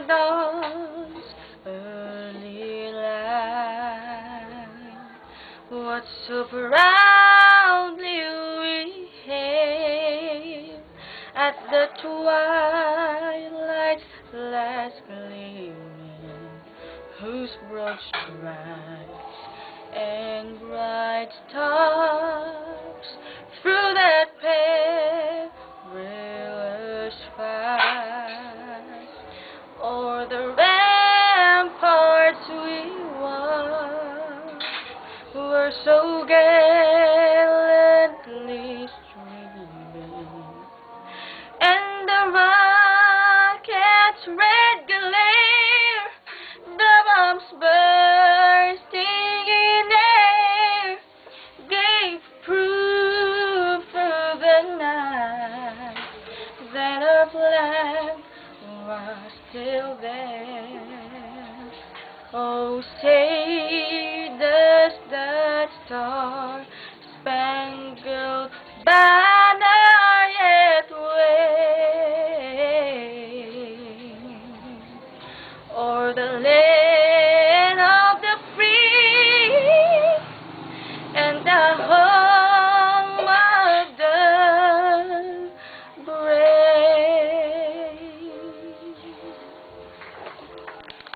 dawn's early light, what so proudly we hailed at the twilight's last gleaming, whose broad stripes and bright stars through that perilous fight o'er the ramparts we watched were so gallantly streaming, and the rocket's red glare, the bombs bursting in air, gave proof through the night that our flag was still there. Oh, say